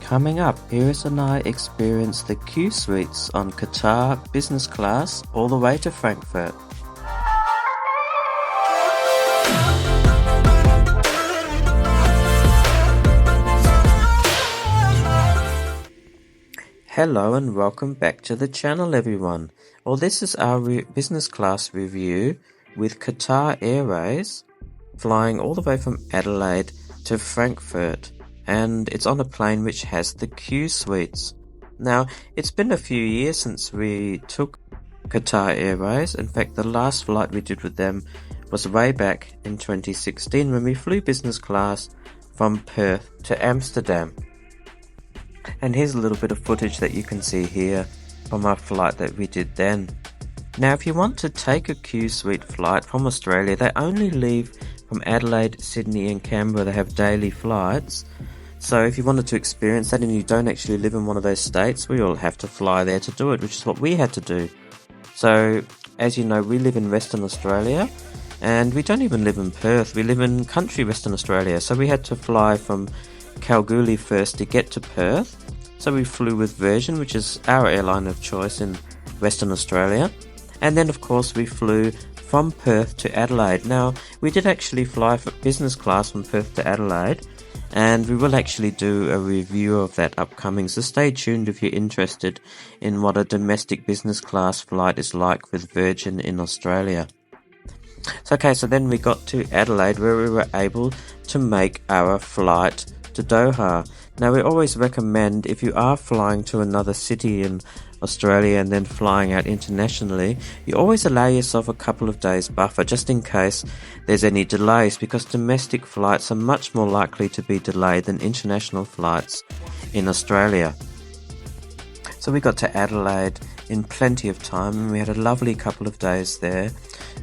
Coming up, Iris and I experience the Q suites on Qatar business class all the way to Frankfurt. Hello and welcome back to the channel, everyone. Well, this is our business class review with Qatar Airways flying all the way from Adelaide to Frankfurt, and it's on a plane which has the Q suites. Now, it's been a few years since we took Qatar Airways. In fact, the last flight we did with them was way back in 2016 when we flew business class from Perth to Amsterdam. And here's a little bit of footage that you can see here from our flight that we did then. Now, if you want to take a Q suite flight from Australia, they only leave from Adelaide, Sydney and Canberra. They have daily flights. So if you wanted to experience that and you don't actually live in one of those states, we all have to fly there to do it, which is what we had to do. So, as you know, we live in Western Australia, and we don't even live in Perth. We live in country Western Australia. So we had to fly from Kalgoorlie first to get to Perth. So we flew with Virgin, which is our airline of choice in Western Australia. And then, of course, we flew from Perth to Adelaide. Now, we did actually fly for business class from Perth to Adelaide, and we will actually do a review of that upcoming. So stay tuned if you're interested in what a domestic business class flight is like with Virgin in Australia. So then we got to Adelaide, where we were able to make our flight to Doha. Now, we always recommend, if you are flying to another city in Australia and then flying out internationally, you always allow yourself a couple of days buffer just in case there's any delays, because domestic flights are much more likely to be delayed than international flights in Australia. So we got to Adelaide in plenty of time, and we had a lovely couple of days there.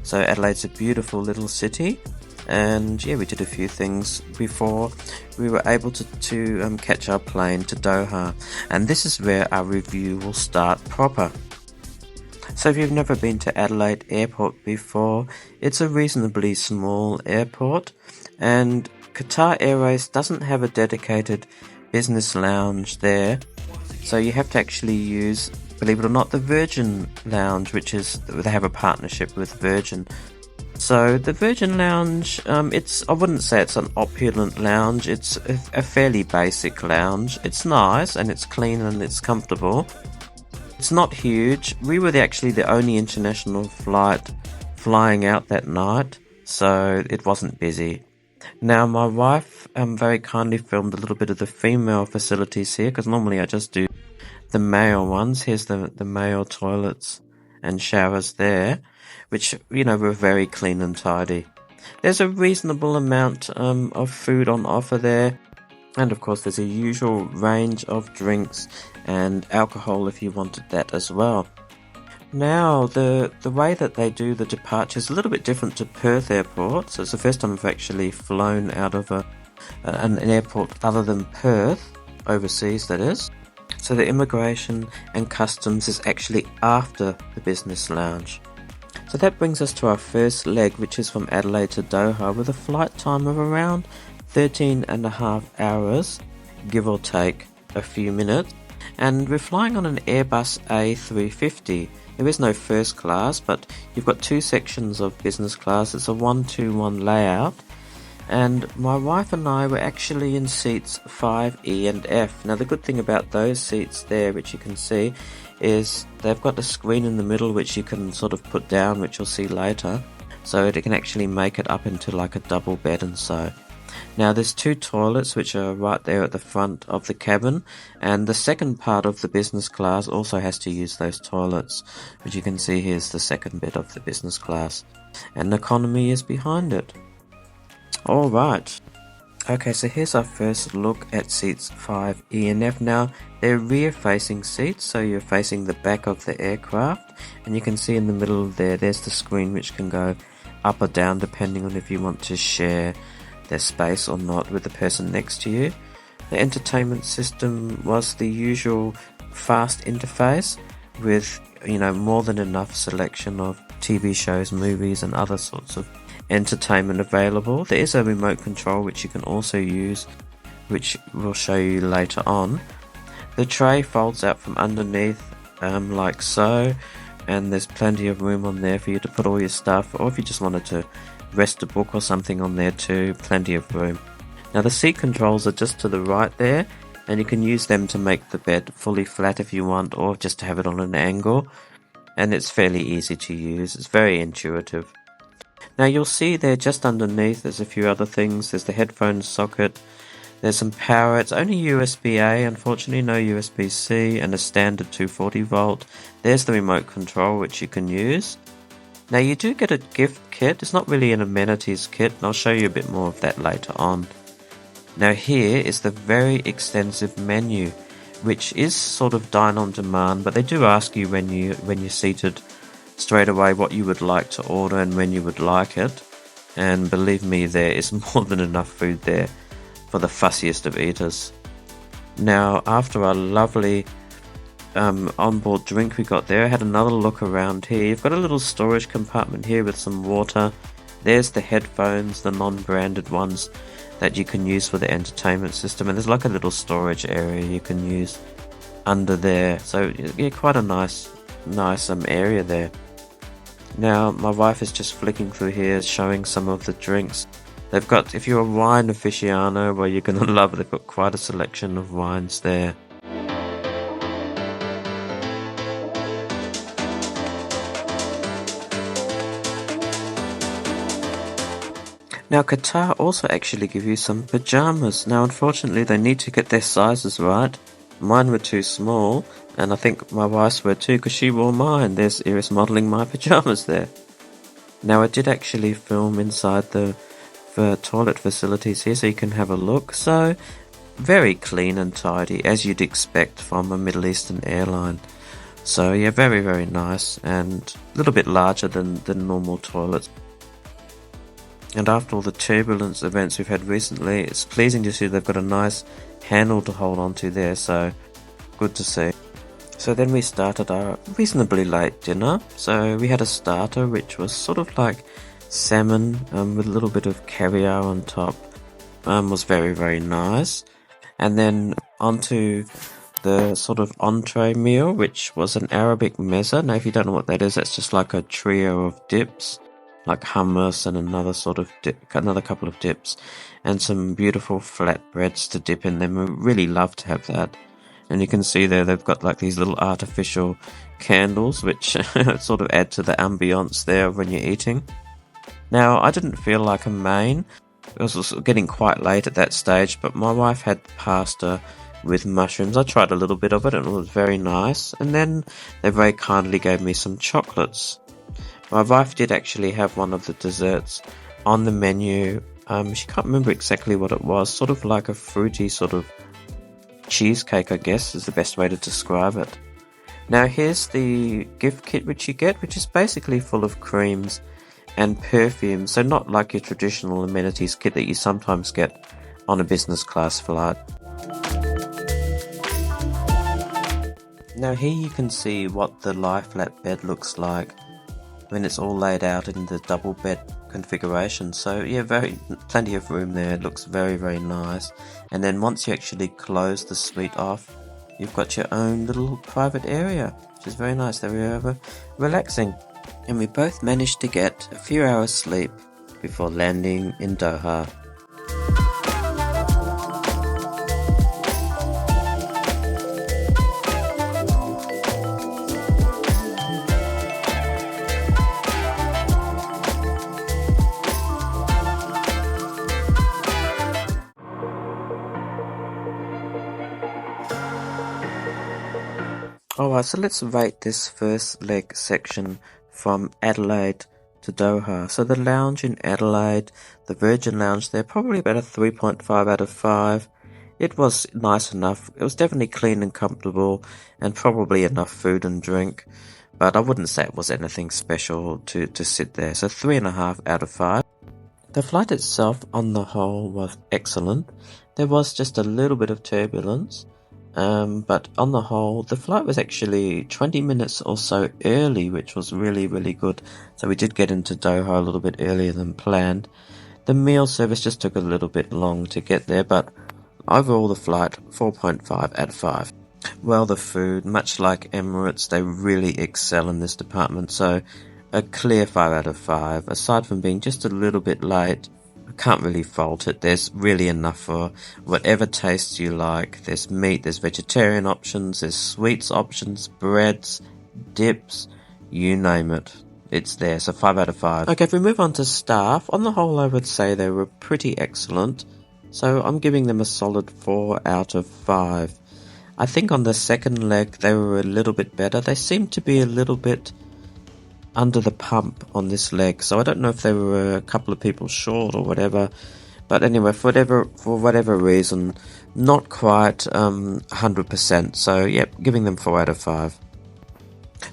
So Adelaide's a beautiful little city. And yeah, we did a few things before we were able to catch our plane to Doha. And this is where our review will start proper. So if you've never been to Adelaide Airport before, it's a reasonably small airport. And Qatar Airways doesn't have a dedicated business lounge there. So you have to actually use, believe it or not, the Virgin Lounge, which is, they have a partnership with Virgin. So the Virgin Lounge, I wouldn't say it's an opulent lounge, it's a fairly basic lounge. It's nice and it's clean and it's comfortable. It's not huge. We were actually the only international flight flying out that night, so it wasn't busy. Now, my wife very kindly filmed a little bit of the female facilities here, because normally I just do the male ones. Here's the male toilets and showers there, which, you know, were very clean and tidy. There's a reasonable amount of food on offer there. And of course, there's a usual range of drinks and alcohol if you wanted that as well. Now, the way that they do the departure is a little bit different to Perth Airport. So it's the first time I've actually flown out of an airport other than Perth, overseas that is. So the immigration and customs is actually after the business lounge. So that brings us to our first leg, which is from Adelaide to Doha, with a flight time of around 13.5 hours, give or take a few minutes. And we're flying on an Airbus A350. There is no first class, but you've got two sections of business class. It's a 1-2-1 layout. And my wife and I were actually in seats 5E and F. Now, the good thing about those seats there, which you can see, is they've got a screen in the middle which you can sort of put down, which you'll see later, so it can actually make it up into like a double bed and so. Now, there's two toilets which are right there at the front of the cabin, and the second part of the business class also has to use those toilets, which you can see here's the second bit of the business class, and economy is behind it. Alright, okay, so here's our first look at seats 5E and F. Now, they're rear-facing seats, so you're facing the back of the aircraft, and you can see in the middle there's the screen which can go up or down depending on if you want to share their space or not with the person next to you. The entertainment system was the usual fast interface with, you know, more than enough selection of TV shows, movies and other sorts of entertainment available. There is a remote control which you can also use which we'll show you later on. The tray folds out from underneath like so, and there's plenty of room on there for you to put all your stuff, or if you just wanted to rest a book or something on there too, plenty of room. Now the seat controls are just to the right there, and you can use them to make the bed fully flat if you want, or just to have it on an angle, and it's fairly easy to use. It's very intuitive. Now you'll see there just underneath there's a few other things. There's the headphone socket, there's some power. It's only USB-A, unfortunately, no USB-C, and a standard 240 volt. There's the remote control which you can use. Now you do get a gift kit. It's not really an amenities kit, and I'll show you a bit more of that later on. Now here is the very extensive menu, which is sort of dine on demand, but they do ask you when you're seated straight away what you would like to order and when you would like it. And believe me, there is more than enough food there for the fussiest of eaters. Now after our lovely onboard drink we got there, I had another look around here. You've got a little storage compartment here with some water. There's the headphones, the non-branded ones that you can use for the entertainment system, and there's like a little storage area you can use under there. So yeah, quite a nice area there. Now my wife is just flicking through here, showing some of the drinks. They've got, if you're a wine aficionado, well, you're gonna love it. They've got quite a selection of wines there. Now Qatar also actually give you some pyjamas. Now unfortunately they need to get their sizes right. Mine were too small, and I think my wife's were too because she wore mine. There's Iris modelling my pyjamas there. Now I did actually film inside the toilet facilities here so you can have a look. So very clean and tidy as you'd expect from a Middle Eastern airline. So yeah, very, very nice, and a little bit larger than normal toilets. And after all the turbulence events we've had recently, it's pleasing to see they've got a nice handle to hold on to there, so good to see. So then we started our reasonably late dinner. So we had a starter which was sort of like salmon with a little bit of caviar on top. Was very, very nice. And then onto the sort of entree meal, which was an Arabic mezze. Now if you don't know what that is, that's just like a trio of dips, like hummus and another couple of dips, and some beautiful flatbreads to dip in them. We really love to have that. And you can see there they've got like these little artificial candles which sort of add to the ambience there when you're eating. Now I didn't feel like a main. It was getting quite late at that stage, but my wife had pasta with mushrooms. I tried a little bit of it and it was very nice. And then they very kindly gave me some chocolates. My wife did actually have one of the desserts on the menu. She can't remember exactly what it was. Sort of like a fruity sort of cheesecake, I guess, is the best way to describe it. Now here's the gift kit which you get, which is basically full of creams and perfume. So not like your traditional amenities kit that you sometimes get on a business class flight. Now here you can see what the lie flat bed looks like when it's all laid out in the double bed configuration. So yeah, plenty of room there. It looks very, very nice. And then once you actually close the suite off, you've got your own little private area, which is very nice. Very relaxing. And we both managed to get a few hours sleep before landing in Doha. Alright, so let's rate this first leg section from Adelaide to Doha. So the lounge in Adelaide, the Virgin Lounge there, probably about a 3.5 out of 5. It was nice enough. It was definitely clean and comfortable, and probably enough food and drink. But I wouldn't say it was anything special to sit there. So 3.5 out of 5. The flight itself, on the whole, was excellent. There was just a little bit of turbulence. But on the whole, the flight was actually 20 minutes or so early, which was really, really good. So we did get into Doha a little bit earlier than planned. The meal service just took a little bit long to get there, but Overall, the flight, 4.5 out of 5. Well, the food, much like Emirates, they really excel in this department, so a clear 5 out of 5. Aside from being just a little bit late, I can't really fault it. There's really enough for whatever tastes you like. There's meat, there's vegetarian options, there's sweets options, breads, dips, you name it. It's there, so 5 out of 5. Okay, if we move on to staff, on the whole I would say they were pretty excellent, so I'm giving them a solid 4 out of 5. I think on the second leg they were a little bit better. They seemed to be a little bit under the pump on this leg, so I don't know if they were a couple of people short or whatever, but anyway, for whatever reason, not quite 100%, so yep, giving them 4 out of 5.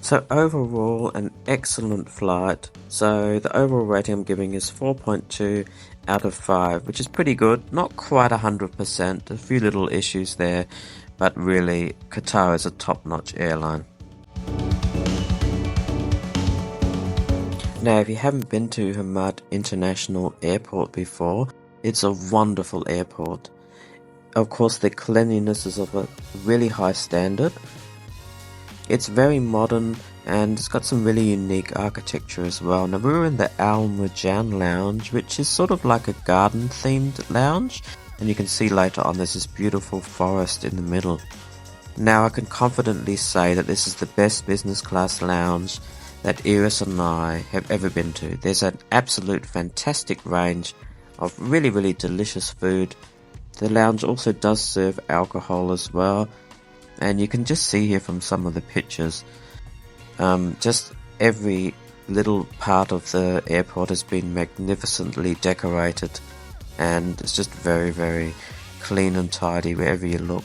So overall, an excellent flight. So the overall rating I'm giving is 4.2 out of 5, which is pretty good. Not quite 100%, a few little issues there, but really, Qatar is a top-notch airline. Now, if you haven't been to Hamad International Airport before, it's a wonderful airport. Of course, the cleanliness is of a really high standard. It's very modern and it's got some really unique architecture as well. Now, we were in the Mourjan lounge, which is sort of like a garden-themed lounge, and you can see later on there's this beautiful forest in the middle. Now, I can confidently say that this is the best business class lounge that Iris and I have ever been to. There's an absolute fantastic range of really, really delicious food. The lounge also does serve alcohol as well, and you can just see here from some of the pictures, just every little part of the airport has been magnificently decorated, and it's just very, very clean and tidy wherever you look.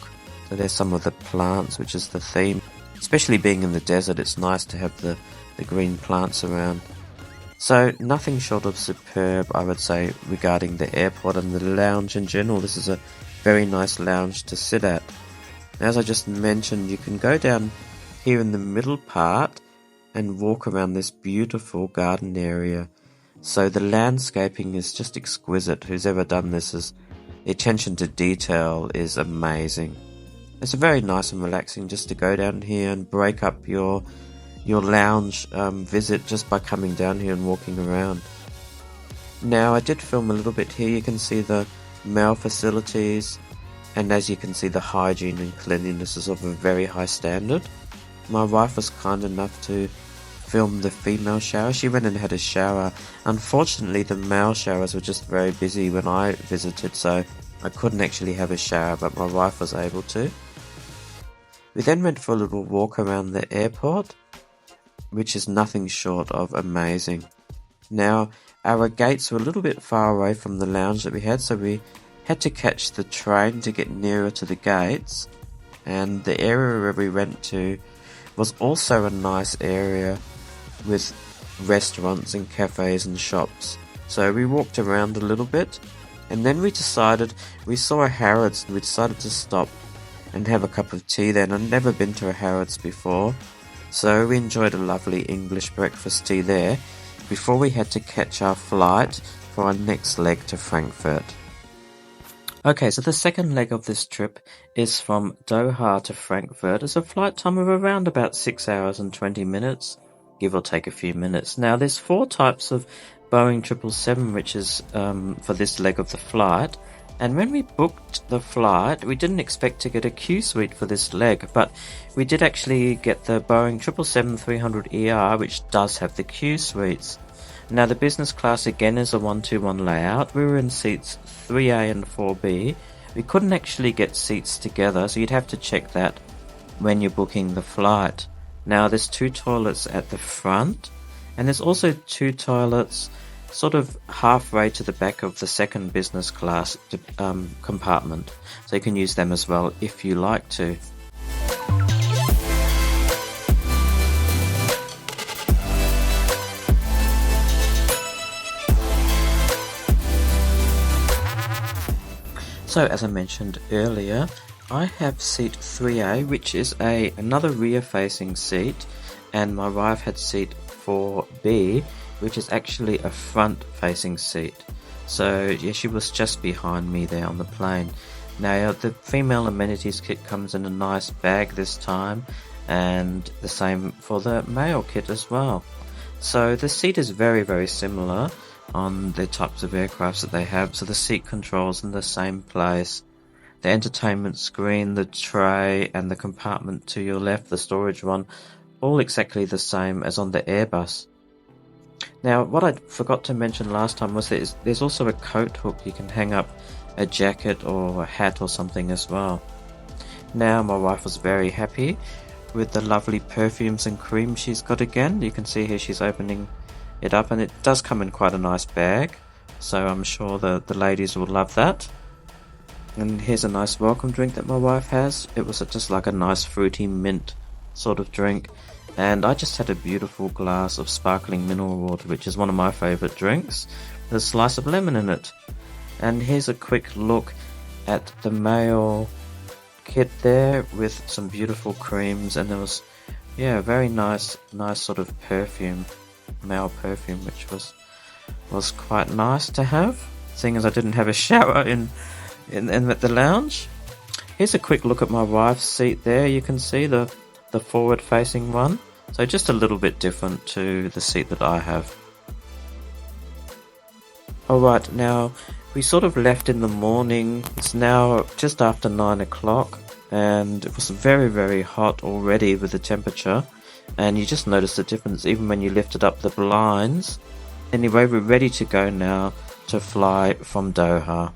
So there's some of the plants, which is the theme. Especially being in the desert, it's nice to have the green plants around. So nothing short of superb, I would say, regarding the airport and the lounge in general. This is a very nice lounge to sit at. As I just mentioned, you can go down here in the middle part and walk around this beautiful garden area. So the landscaping is just exquisite. Who's ever done this, the attention to detail is amazing. It's very nice and relaxing just to go down here and break up your lounge visit just by coming down here and walking around. Now, I did film a little bit here. You can see the male facilities, and as you can see, the hygiene and cleanliness is of a very high standard. My wife was kind enough to film the female shower. She went and had a shower. Unfortunately, the male showers were just very busy when I visited, so I couldn't actually have a shower, but my wife was able to. We then went for a little walk around the airport, which is nothing short of amazing. Now, our gates were a little bit far away from the lounge that we had, so we had to catch the train to get nearer to the gates, and the area where we went to was also a nice area with restaurants and cafes and shops. So we walked around a little bit, and then we saw a Harrods, and we decided to stop and have a cup of tea there. And I'd never been to a Harrods before, so we enjoyed a lovely English breakfast tea there before we had to catch our flight for our next leg to Frankfurt. Okay, so the second leg of this trip is from Doha to Frankfurt. It's a flight time of around about 6 hours and 20 minutes, give or take a few minutes. Now, there's 4 types of Boeing 777, which is for this leg of the flight. And when we booked the flight, we didn't expect to get a Q suite for this leg, but we did actually get the Boeing 777-300ER, which does have the Q suites. Now, the business class again is a 1-2-1 layout. We were in seats 3A and 4B. We couldn't actually get seats together, so you'd have to check that when you're booking the flight. Now, there's 2 toilets at the front, and there's also 2 toilets sort of halfway to the back of the second business class compartment, so you can use them as well if you like to. So as I mentioned earlier, I have seat 3A, which is another rear-facing seat, and my wife had seat 4B, which is actually a front-facing seat. So yeah, she was just behind me there on the plane. Now the female amenities kit comes in a nice bag this time, and the same for the male kit as well. So the seat is very similar on the types of aircrafts that they have, so the seat controls in the same place. The entertainment screen, the tray, and the compartment to your left, the storage one, all exactly the same as on the Airbus. Now, what I forgot to mention last time was there's also a coat hook. You can hang up a jacket or a hat or something as well. Now, my wife was very happy with the lovely perfumes and cream she's got again. You can see here she's opening it up, and it does come in quite a nice bag, so I'm sure the ladies will love that. And here's a nice welcome drink that my wife has. It was just like a nice fruity mint sort of drink. And I just had a beautiful glass of sparkling mineral water, which is one of my favourite drinks, with a slice of lemon in it. And here's a quick look at the male kit there with some beautiful creams, and there was very nice sort of perfume, male perfume, which was quite nice to have, seeing as I didn't have a shower in the lounge. Here's a quick look at my wife's seat there. You can see the forward facing one, so just a little bit different to the seat that I have. Alright, now we sort of left in the morning. It's now just after 9 o'clock, and it was very hot already with the temperature, and you just notice the difference even when you lifted up the blinds. Anyway, we're ready to go now to fly from Doha.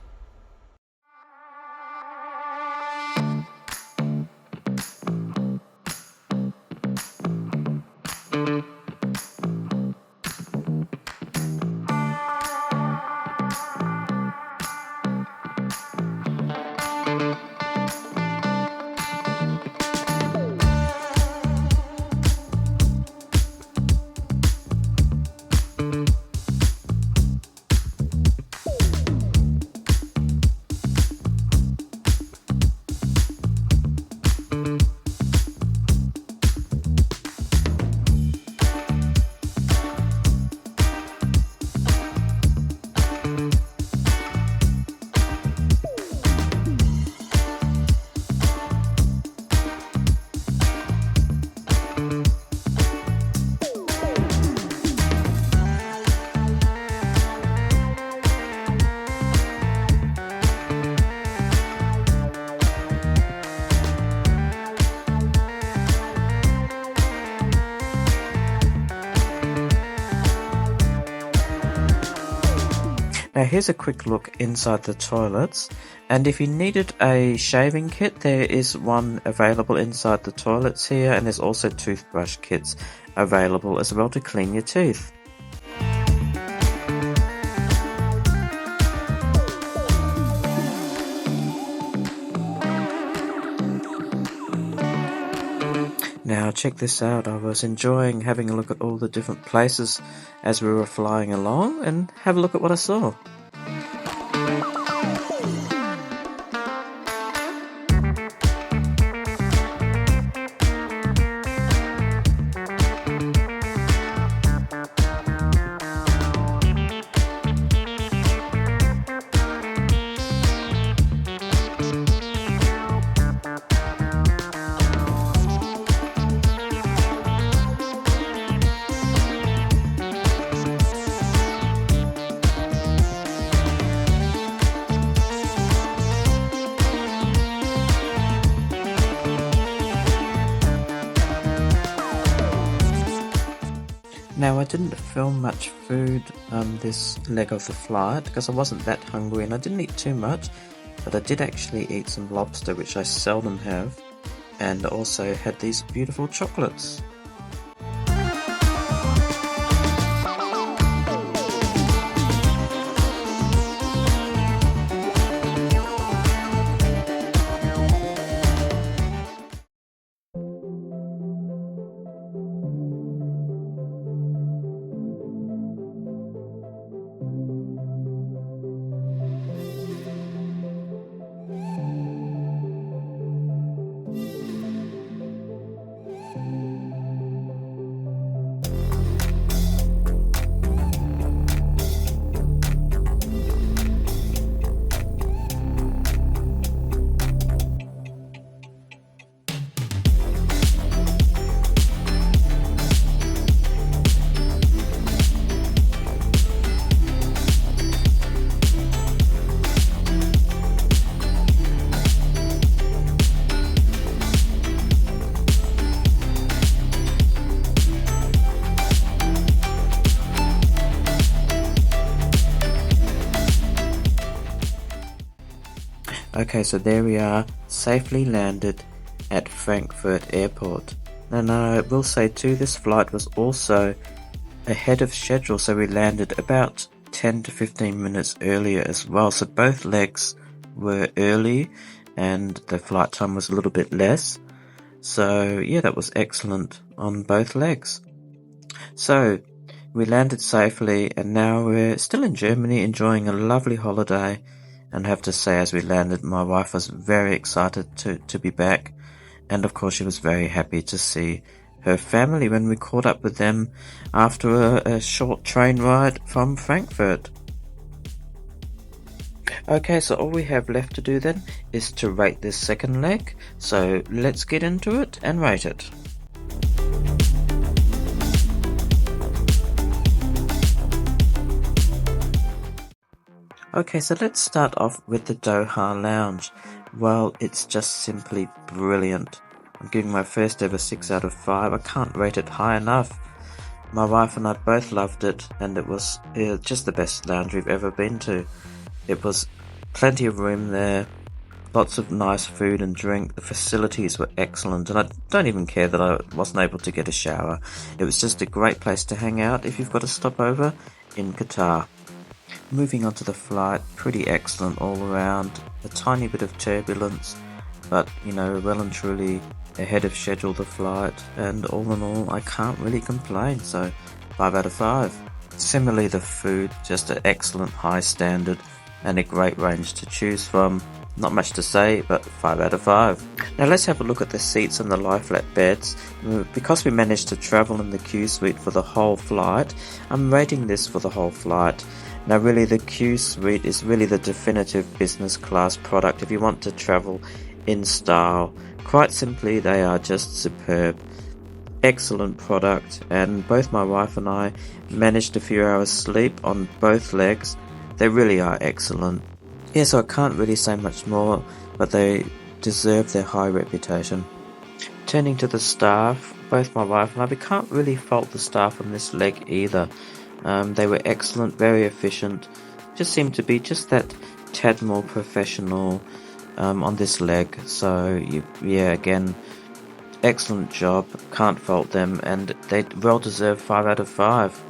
Now here's a quick look inside the toilets, and if you needed a shaving kit, there is one available inside the toilets here, and there's also toothbrush kits available as well to clean your teeth. Now check this out, I was enjoying having a look at all the different places as we were flying along, and have a look at what I saw. Now I didn't film much food this leg of the flight because I wasn't that hungry, and I didn't eat too much, but I did actually eat some lobster, which I seldom have, and also had these beautiful chocolates. Okay, so there we are, safely landed at Frankfurt Airport. And I will say too, this flight was also ahead of schedule, so we landed about 10 to 15 minutes earlier as well. So both legs were early and the flight time was a little bit less. So yeah, that was excellent on both legs. So we landed safely and now we're still in Germany enjoying a lovely holiday. And I have to say, as we landed, my wife was very excited to be back. And of course she was very happy to see her family when we caught up with them after a short train ride from Frankfurt. Okay, so all we have left to do then is to rate this second leg. So let's get into it and rate it. Okay, so let's start off with the Doha Lounge. Well, it's just simply brilliant. I'm giving my first ever 6 out of 5. I can't rate it high enough. My wife and I both loved it, and it was just the best lounge we've ever been to. It was plenty of room there, lots of nice food and drink. The facilities were excellent, and I don't even care that I wasn't able to get a shower. It was just a great place to hang out if you've got a stopover in Qatar. Moving on to the flight, pretty excellent all around. A tiny bit of turbulence, but well and truly ahead of schedule the flight, and all in all I can't really complain, so 5 out of 5. Similarly, the food, just an excellent high standard and a great range to choose from. Not much to say, but 5 out of 5. Now let's have a look at the seats and the lie flat beds. Because we managed to travel in the Q suite for the whole flight, I'm rating this for the whole flight. Now really, the Q suite is really the definitive business class product if you want to travel in style. Quite simply, they are just superb. Excellent product, and both my wife and I managed a few hours sleep on both legs. They really are excellent. Yeah, so I can't really say much more, but they deserve their high reputation. Turning to the staff, both my wife and I, we can't really fault the staff on this leg either. They were excellent, very efficient, just seemed to be just that tad more professional on this leg. So yeah, again, excellent job, can't fault them, and they well deserve 5 out of 5.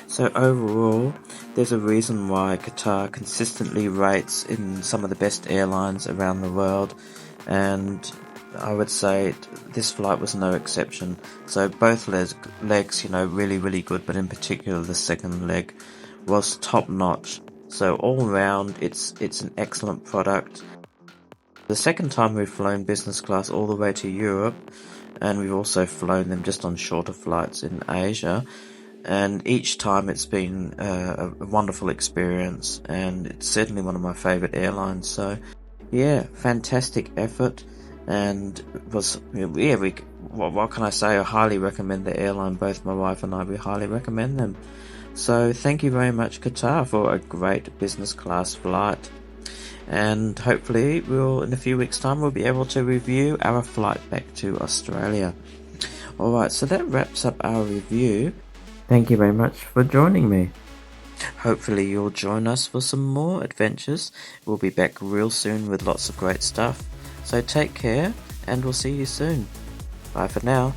So overall, there's a reason why Qatar consistently rates in some of the best airlines around the world, and I would say this flight was no exception. So both legs, really, really good, but in particular the second leg was top notch. So all round, it's an excellent product. The second time we've flown business class all the way to Europe, and we've also flown them just on shorter flights in Asia. And each time it's been a wonderful experience, and it's certainly one of my favourite airlines. So yeah, fantastic effort, and what can I say? I highly recommend the airline. Both my wife and I, we highly recommend them. So thank you very much, Qatar, for a great business class flight. And hopefully in a few weeks' time we'll be able to review our flight back to Australia. Alright, so that wraps up our review. Thank you very much for joining me. Hopefully you'll join us for some more adventures. We'll be back real soon with lots of great stuff. So take care, and we'll see you soon. Bye for now.